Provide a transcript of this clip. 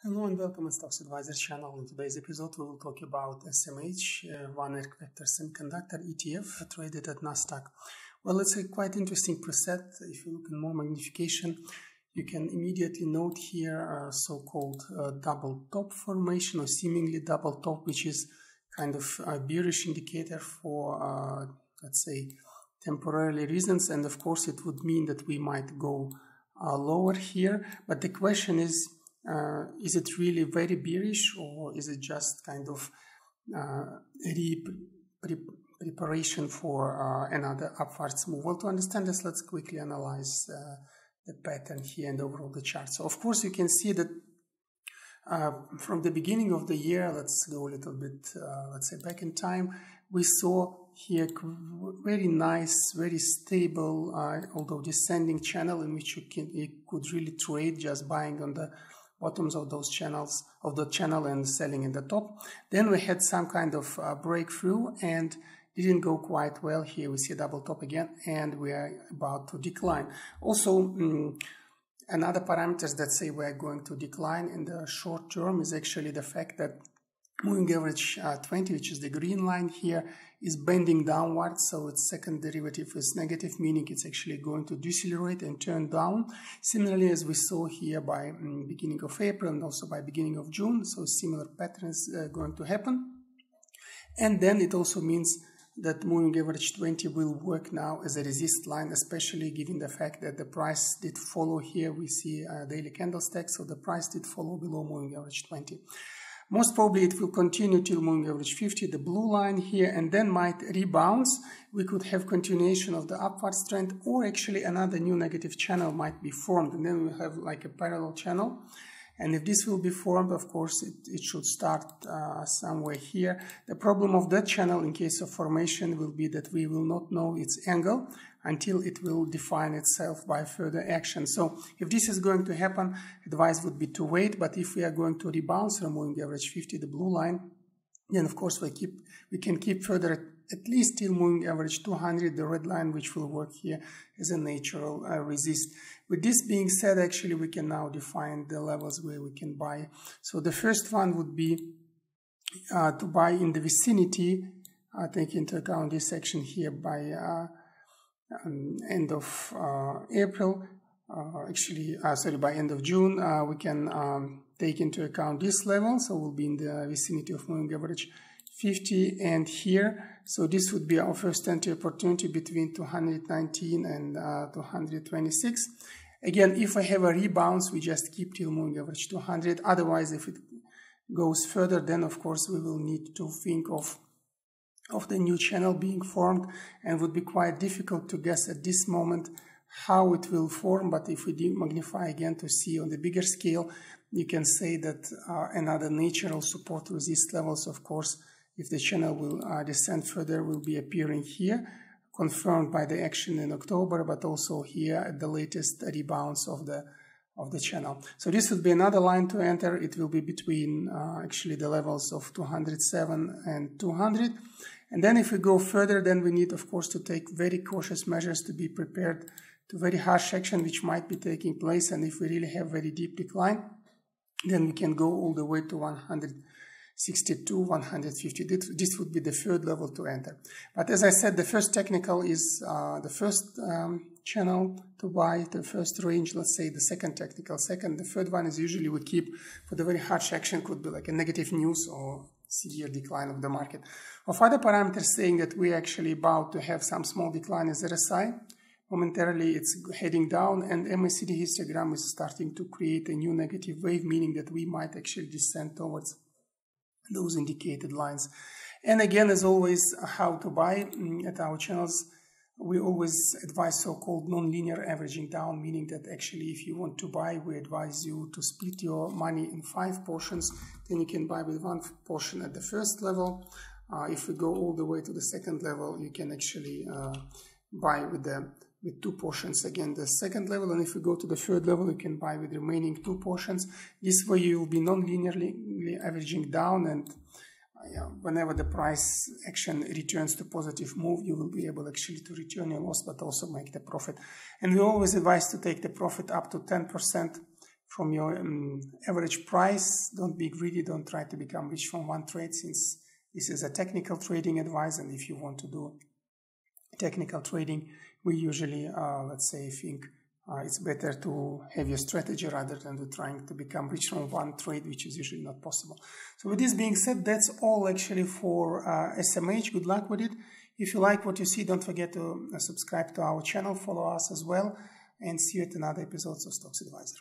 Hello and welcome to Stocks Advisor channel. In today's episode, we will talk about SMH VanEck Semiconductor ETF traded at Nasdaq. Well, it's a quite interesting preset. If you look in more magnification, you can immediately note here a so-called double top formation or seemingly double top, which is kind of a bearish indicator for, let's say, temporary reasons. And of course, it would mean that we might go lower here. But the question is it really very bearish, or is it just kind of preparation for another upwards move? Well, to understand this, let's quickly analyze the pattern here and overall the chart. So of course you can see that from the beginning of the year, let's go a little bit, let's say back in time, we saw here very nice, very stable, although descending channel in which you could really trade just buying on the bottoms of those channels, of the channel, and selling in the top. Then we had some kind of breakthrough and didn't go quite well. Here we see a double top again, and we are about to decline. Also, another parameters that say we are going to decline in the short term is actually the fact that moving average 20, which is the green line here, is bending downwards, so its second derivative is negative, meaning it's actually going to decelerate and turn down. Similarly, as we saw here by beginning of April and also by beginning of June, so similar patterns going to happen. And then it also means that moving average 20 will work now as a resist line, especially given the fact that the price did follow here. We see a daily candlestick, so the price did follow below moving average 20. Most probably it will continue till moving average 50, the blue line here, and then might rebound. We could have continuation of the upwards trend, or actually another new negative channel might be formed, and then we'll have like a parallel channel. And if this will be formed, of course, it should start somewhere here. The problem of that channel in case of formation will be that we will not know its angle until it will define itself by further action. So if this is going to happen, advice would be to wait. But if we are going to rebound from moving average 50, the blue line, then of course we can keep further at least till moving average 200, the red line, which will work here as a natural resist. With this being said, actually we can now define the levels where we can buy. So the first one would be to buy in the vicinity, take into account this section here by end of April, by end of June, we can take into account this level, so we'll be in the vicinity of moving average 50 and here. So this would be our first entry opportunity between 219 and 226. Again, if I have a rebound, we just keep till moving average 200. Otherwise, if it goes further, then of course we will need to think of the new channel being formed, and would be quite difficult to guess at this moment how it will form. But if we magnify again to see on the bigger scale, you can say that another natural support resist levels, of course, if the channel will descend further, will be appearing here, confirmed by the action in October, but also here at the latest rebounds of the channel. So this would be another line to enter. It will be between actually the levels of 207 and 200. And then if we go further, then we need, of course, to take very cautious measures to be prepared to very harsh action which might be taking place. And if we really have very deep decline, then we can go all the way to 162, 150. This would be the third level to enter. But as I said, the first technical is the first channel to buy, the first range, let's say the second technical. Second, the third one is usually we keep for the very harsh action, could be like a negative news or severe decline of the market. Of other parameters saying that we're actually about to have some small decline is RSI. Momentarily it's heading down, and MACD histogram is starting to create a new negative wave, meaning that we might actually descend towards those indicated lines. And again, as always, how to buy at our channels, we always advise so-called non-linear averaging down, meaning that actually if you want to buy, we advise you to split your money in 5 portions. Then you can buy with 1 portion at the first level. If we go all the way to the second level, you can actually buy with 2 portions again the second level, and if you go to the third level, you can buy with the remaining 2 portions. This way you will be non-linearly averaging down, and whenever the price action returns to positive move, you will be able actually to return your loss but also make the profit. And we always advise to take the profit up to 10% from your average price. Don't be greedy. Don't try to become rich from one trade, since this is a technical trading advice. And if you want to do technical trading, we usually, let's say, think it's better to have your strategy rather than to trying to become rich from one trade, which is usually not possible. So with this being said, that's all actually for SMH. Good luck with it. If you like what you see, don't forget to subscribe to our channel, follow us as well, and see you at another episode of Stocks Advisor.